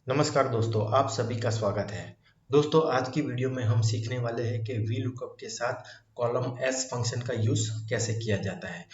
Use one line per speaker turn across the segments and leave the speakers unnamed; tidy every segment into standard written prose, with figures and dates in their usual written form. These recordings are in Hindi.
नमस्कार दोस्तों, आप सभी का स्वागत है। दोस्तों, आज की वीडियो में हम सीखने वाले हैं कि VLOOKUP के साथ कॉलम एस फंक्शन का यूज़ कैसे किया जाता है।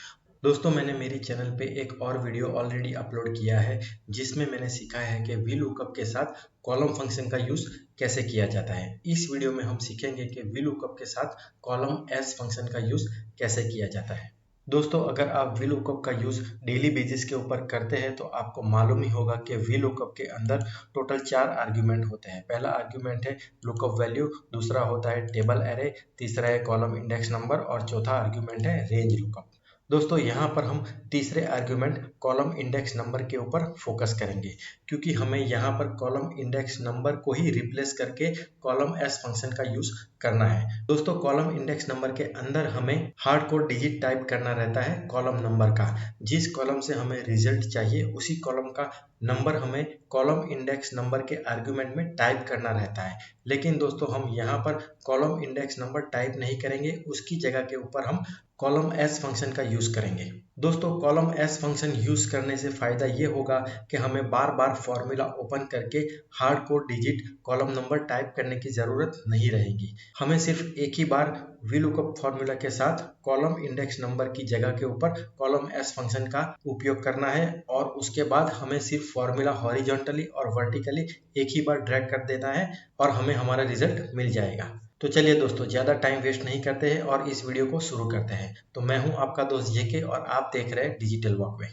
दोस्तों, मैंने मेरी चैनल पे एक और वीडियो ऑलरेडी अपलोड किया है जिसमें मैंने सिखाया है कि VLOOKUP के साथ कॉलम फंक्शन का यूज़ कैसे किया जाता है। इस वीडियो में हम सीखेंगे कि VLOOKUP के साथ कॉलम एस फंक्शन का यूज़ कैसे किया जाता है। दोस्तों, अगर आप VLOOKUP का यूज़ डेली बेसिस के ऊपर करते हैं तो आपको मालूम ही होगा कि VLOOKUP के अंदर टोटल 4 आर्ग्यूमेंट होते हैं। पहला आर्ग्यूमेंट है लुकअप वैल्यू, दूसरा होता है टेबल एरे, तीसरा है कॉलम इंडेक्स नंबर और चौथा आर्ग्यूमेंट है रेंज लुकअप। दोस्तों, यहाँ पर हम तीसरे आर्ग्यूमेंट कॉलम इंडेक्स नंबर के ऊपर फोकस करेंगे क्योंकि हमें यहाँ पर कॉलम इंडेक्स नंबर को ही रिप्लेस करके कॉलम एस फंक्शन का यूज करना है। दोस्तों, कॉलम इंडेक्स नंबर के अंदर हमें हार्ड कोड डिजिट टाइप करना रहता है कॉलम नंबर का। जिस कॉलम से हमें रिजल्ट चाहिए उसी कॉलम का नंबर हमें कॉलम इंडेक्स नंबर के आर्ग्यूमेंट में टाइप करना रहता है। लेकिन दोस्तों, हम यहाँ पर कॉलम इंडेक्स नंबर टाइप नहीं करेंगे, उसकी जगह के ऊपर हम कॉलम एस फंक्शन का यूज करेंगे। दोस्तों, कॉलम एस फंक्शन यूज करने से फायदा ये होगा कि हमें बार बार फॉर्मूला ओपन करके hard code digit column number type करने की जरूरत नहीं रहेगी। हमें सिर्फ एक ही बार VLOOKUP फॉर्मूला के साथ कॉलम इंडेक्स नंबर की जगह के ऊपर कॉलम एस फंक्शन का उपयोग करना है और उसके बाद हमें सिर्फ फॉर्मूला हॉरिजॉन्टली और वर्टिकली एक ही बार ड्रैग कर देना है और हमें हमारा रिजल्ट मिल जाएगा। तो चलिए दोस्तों, ज़्यादा टाइम वेस्ट नहीं करते हैं और इस वीडियो को शुरू करते हैं। तो मैं हूं आपका दोस्त जेके और आप देख रहे हैं डिजिटल वॉकवे।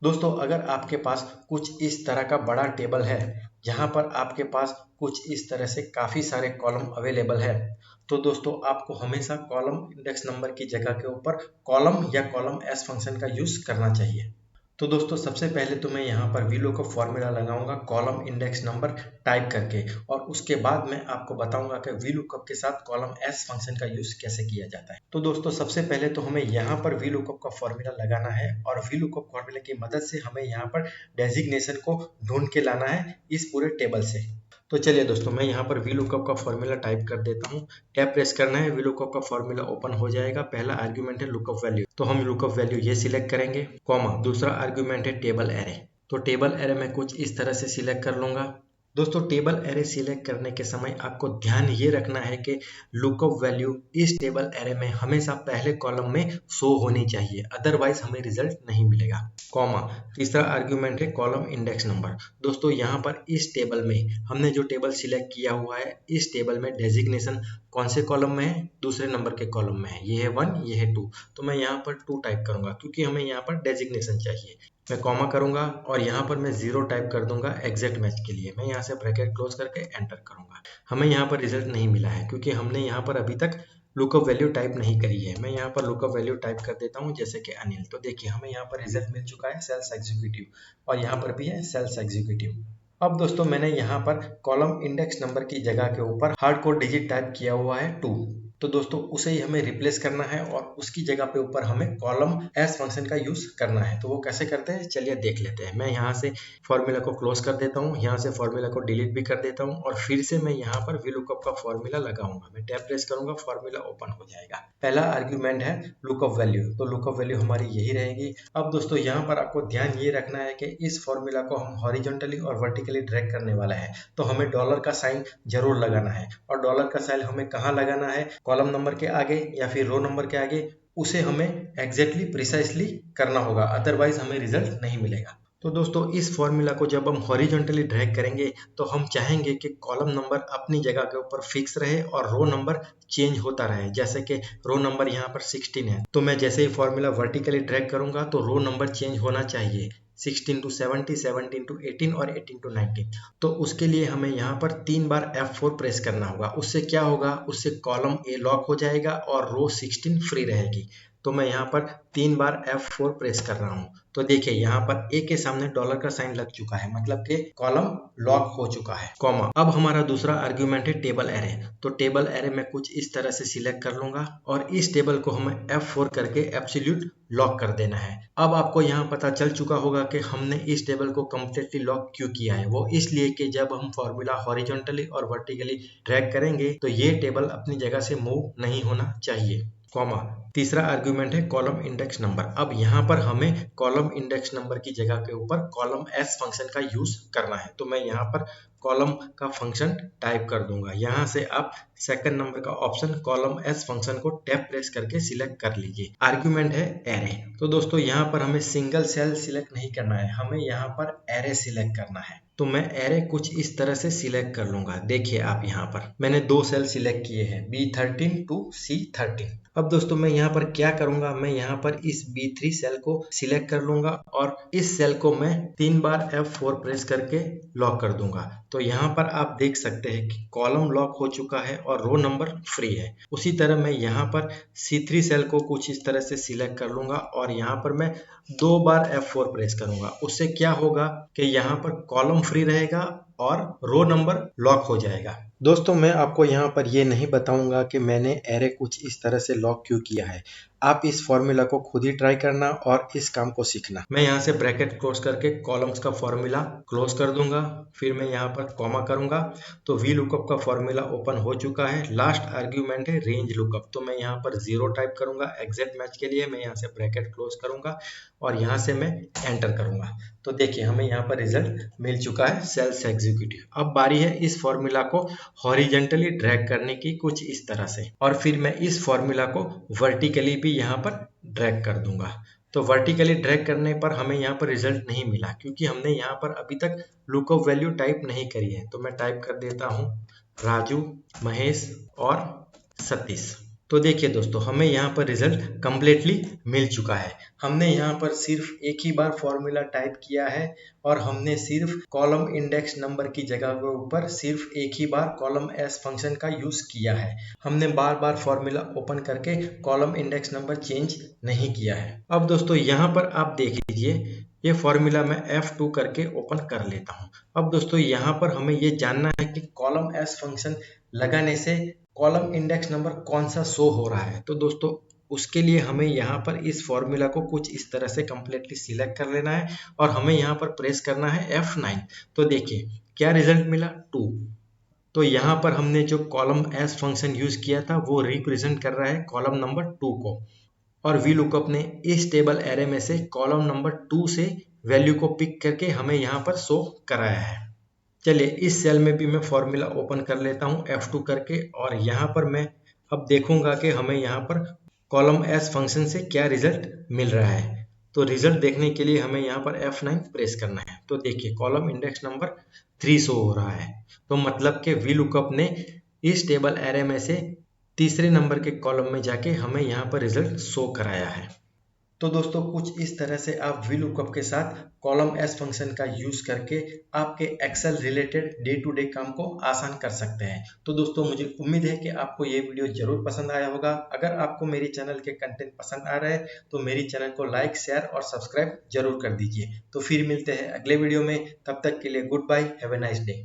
दोस्तों, अगर आपके पास कुछ इस तरह का बड़ा टेबल है जहां पर आपके पास कुछ इस तरह से काफ़ी सारे कॉलम अवेलेबल है, तो दोस्तों आपको हमेशा कॉलम इंडेक्स नंबर की जगह के ऊपर कॉलम या कॉलम एस फंक्शन का यूज करना चाहिए। तो दोस्तों, सबसे पहले तो मैं यहाँ पर VLOOKUP फॉर्मूला लगाऊंगा कॉलम इंडेक्स नंबर टाइप करके और उसके बाद मैं आपको बताऊंगा कि VLOOKUP के साथ कॉलम एस फंक्शन का यूज कैसे किया जाता है। तो दोस्तों, सबसे पहले तो हमें यहाँ पर VLOOKUP का फॉर्मूला लगाना है और VLOOKUP फॉर्मूला की मदद से हमें यहाँ पर डेजिग्नेशन को ढूंढ के लाना है इस पूरे टेबल से। तो चलिए दोस्तों, मैं यहाँ पर VLOOKUP का फॉर्मूला टाइप कर देता हूँ। टैब प्रेस करना है, VLOOKUP का फॉर्मूला ओपन हो जाएगा। पहला आर्ग्यूमेंट है लुकअप वैल्यू, तो हम लुकअप वैल्यू ये सिलेक्ट करेंगे, कॉमा दूसरा आर्ग्यूमेंट है टेबल एरे, तो टेबल एरे में कुछ इस तरह से सिलेक्ट कर लूंगा। दोस्तों, टेबल एरे सिलेक्ट करने के समय आपको ध्यान ये रखना है कि लुकअप वैल्यू इस टेबल एरे में हमेशा पहले कॉलम में शो होनी चाहिए, अदरवाइज हमें रिजल्ट नहीं मिलेगा। कॉमा तीसरा आर्ग्यूमेंट है कॉलम इंडेक्स नंबर। दोस्तों, यहाँ पर इस टेबल में हमने जो टेबल सिलेक्ट किया हुआ है, इस टेबल में डेजिग्नेशन कौन से कॉलम में है? दूसरे नंबर के कॉलम में है। ये है 1, ये है 2, तो मैं यहाँ पर 2 टाइप करूंगा क्योंकि हमें यहाँ पर डेजिग्नेशन चाहिए। मैं कॉमा करूंगा और यहाँ पर मैं 0 टाइप कर दूंगा एग्जैक्ट मैच के लिए। मैं यहाँ से ब्रैकेट क्लोज करके एंटर करूंगा। हमें यहाँ पर रिजल्ट नहीं मिला है क्योंकि हमने यहाँ पर अभी तक लुकअप वैल्यू टाइप नहीं करी है। मैं यहाँ पर लुकअप वैल्यू टाइप कर देता हूँ, जैसे कि अनिल। तो देखिए, हमें यहाँ पर रिजल्ट मिल चुका है सेल्स एग्जीक्यूटिव और यहाँ पर भी है सेल्स एग्जीक्यूटिव। अब दोस्तों, मैंने यहाँ पर कॉलम इंडेक्स नंबर की जगह के ऊपर हार्ड कोड डिजिट टाइप किया हुआ है 2। तो दोस्तों, उसे ही हमें रिप्लेस करना है और उसकी जगह पे ऊपर हमें कॉलम एस फंक्शन का यूज करना है। तो वो कैसे करते हैं, चलिए देख लेते हैं। मैं यहाँ से फॉर्मूला को क्लोज कर देता हूँ, यहाँ से फॉर्मूला को डिलीट भी कर देता हूँ और फिर से मैं यहाँ पर VLOOKUP का फॉर्मूला लगाऊंगा। मैं टैब प्रेस करूंगा, फॉर्मूला ओपन हो जाएगा। पहला आर्ग्यूमेंट है लुकअप वैल्यू, तो लुकअप वैल्यू हमारी यही रहेगी। अब दोस्तों, यहाँ पर आपको ध्यान ये रखना है कि इस फॉर्मूला को हम हॉरिजॉन्टली और वर्टिकली ड्रैग करने वाला है, तो हमें डॉलर का साइन जरूर लगाना है। और डॉलर का साइन हमें कहाँ लगाना है, कॉलम नंबर के आगे या फिर रो नंबर के आगे। उसे हमें एग्जैक्टली प्रिसाइसली करना होगा, अदरवाइज हमें रिजल्ट नहीं मिलेगा। तो दोस्तों, इस फॉर्मूला को जब हम हॉरिजॉन्टली ड्रैग करेंगे तो हम चाहेंगे कि कॉलम नंबर अपनी जगह के ऊपर फिक्स रहे और रो नंबर चेंज होता रहे। जैसे कि रो नंबर यहाँ पर 16 है, तो मैं जैसे ही फॉर्मूला वर्टिकली ड्रैग करूंगा तो रो नंबर चेंज होना चाहिए, 16 to 70, 17 to 18 और 18 to 19। तो उसके लिए हमें यहाँ पर 3 बार F4 प्रेस करना होगा। उससे क्या होगा, उससे कॉलम ए लॉक हो जाएगा और रो 16 फ्री रहेगी। तो मैं यहाँ पर 3 बार F4 प्रेस कर रहा हूँ। तो देखिए, यहाँ पर ए के सामने डॉलर का साइन लग चुका है, मतलब कि कॉलम लॉक हो चुका है। कॉमा अब हमारा दूसरा आर्ग्यूमेंट है टेबल एरे, तो टेबल एरे में कुछ इस तरह से सिलेक्ट कर लूंगा और इस टेबल को हमें F4 करके एब्सोल्यूट लॉक कर देना है। अब आपको यहाँ पता चल चुका होगा कि हमने इस टेबल को कम्प्लीटली लॉक क्यों किया है। वो इसलिए कि जब हम फॉर्मूला हॉरिजॉन्टली और वर्टिकली ड्रैग करेंगे तो ये टेबल अपनी जगह से मूव नहीं होना चाहिए। कॉमा, तीसरा आर्गुमेंट है कॉलम इंडेक्स नंबर। अब यहाँ पर हमें कॉलम इंडेक्स नंबर की जगह के ऊपर कॉलम एस फंक्शन का यूज करना है, तो मैं यहाँ पर कॉलम का फंक्शन टाइप कर दूंगा। यहाँ से आप सेकंड नंबर का ऑप्शन कॉलम एस फंक्शन को टैब प्रेस करके सिलेक्ट कर लीजिए। आर्गुमेंट है एरे। तो दोस्तों यहाँ पर हमें सिंगल सेल सिलेक्ट नहीं करना है, हमें यहाँ पर एरे सिलेक्ट करना है। तो मैं एरे कुछ इस तरह से सिलेक्ट कर लूंगा। देखिए आप यहाँ पर मैंने 2 सेल सिलेक्ट किए हैं, B13 टू C13। अब दोस्तों मैं यहाँ पर क्या करूंगा, मैं यहाँ पर इस B3 सेल को सिलेक्ट कर लूंगा और इस सेल को मैं 3 बार F4 प्रेस करके लॉक कर दूंगा। तो यहाँ पर आप देख सकते हैं कि कॉलम लॉक हो चुका है और रो नंबर फ्री है। उसी तरह मैं यहाँ पर C3 सेल को कुछ इस तरह से सिलेक्ट कर लूंगा और यहाँ पर मैं 2 बार F4 प्रेस करूंगा। उससे क्या होगा कि यहाँ पर कॉलम फ्री रहेगा और रो नंबर लॉक हो जाएगा। दोस्तों मैं आपको यहाँ पर ये नहीं बताऊंगा कि मैंने एरे कुछ इस तरह से लॉक क्यों किया है। आप इस फॉर्मूला को खुद ही ट्राई करना और इस काम को सीखना। मैं यहाँ से ब्रैकेट क्लोज करके कॉलम्स का फॉर्मूला क्लोज कर दूंगा, फिर मैं यहाँ पर कॉमा करूंगा तो वी लुकअप का फॉर्मूला ओपन हो चुका है। लास्ट आर्ग्यूमेंट है रेंज लुकअप, तो मैं यहाँ पर 0 टाइप करूंगा एग्जैक्ट मैच के लिए। मैं यहाँ से ब्रैकेट क्लोज करूंगा और यहाँ से मैं एंटर करूंगा। तो देखिए हमें यहाँ पर रिजल्ट मिल चुका है सेल्स एग्जीक्यूटिव। अब बारी है इस फॉर्मूला को हॉरिजेंटली ड्रैग करने की कुछ इस तरह से, और फिर मैं इस फॉर्मूला को वर्टिकली भी यहाँ पर ड्रैग कर दूंगा। तो वर्टिकली ड्रैग करने पर हमें यहाँ पर रिजल्ट नहीं मिला क्योंकि हमने यहाँ पर अभी तक लुकअप वैल्यू टाइप नहीं करी है। तो मैं टाइप कर देता हूँ राजू, महेश और सतीश। तो देखिए दोस्तों हमें यहाँ पर रिजल्ट कम्प्लीटली मिल चुका है। हमने यहाँ पर सिर्फ एक ही बार फॉर्मूला टाइप किया है और हमने सिर्फ कॉलम इंडेक्स नंबर की जगह के ऊपर सिर्फ एक ही बार कॉलम एस फंक्शन का यूज किया है। हमने बार बार फॉर्मूला ओपन करके कॉलम इंडेक्स नंबर चेंज नहीं किया है। अब दोस्तों यहाँ पर आप देख लीजिए, ये फॉर्मूला मैं F2 करके ओपन कर लेता हूँ। अब दोस्तों यहाँ पर हमें ये जानना है कि कॉलम एस फंक्शन लगाने से कॉलम इंडेक्स नंबर कौन सा शो हो रहा है। तो दोस्तों उसके लिए हमें यहाँ पर इस फॉर्मूला को कुछ इस तरह से कंप्लीटली सिलेक्ट कर लेना है और हमें यहाँ पर प्रेस करना है F9। तो देखिए क्या रिजल्ट मिला, 2। तो यहाँ पर हमने जो कॉलम एस फंक्शन यूज किया था वो रिप्रेजेंट कर रहा है कॉलम नंबर 2 को, और वी लुकअप ने इस टेबल एरे में से कॉलम नंबर 2 से वैल्यू को पिक करके हमें यहाँ पर शो कराया है। चलिए इस सेल में भी मैं फॉर्मूला ओपन कर लेता हूँ F2 करके, और यहाँ पर मैं अब देखूंगा कि हमें यहाँ पर कॉलम एस फंक्शन से क्या रिजल्ट मिल रहा है। तो रिजल्ट देखने के लिए हमें यहाँ पर F9 प्रेस करना है। तो देखिए कॉलम इंडेक्स नंबर 3 शो हो रहा है। तो मतलब कि वी लुकअप ने इस टेबल एरे में से तीसरे नंबर के कॉलम में जाके हमें यहाँ पर रिजल्ट शो कराया है। तो दोस्तों कुछ इस तरह से आप वी लुकअप के साथ कॉलम एस फंक्शन का यूज करके आपके excel related day to day काम को आसान कर सकते हैं। तो दोस्तों मुझे उम्मीद है कि आपको ये वीडियो जरूर पसंद आया होगा। अगर आपको मेरी चैनल के कंटेंट पसंद आ रहे हैं तो मेरी चैनल को लाइक, शेयर और सब्सक्राइब जरूर कर दीजिए। तो फिर मिलते हैं अगले वीडियो में, तब तक के लिए good bye, have a nice day.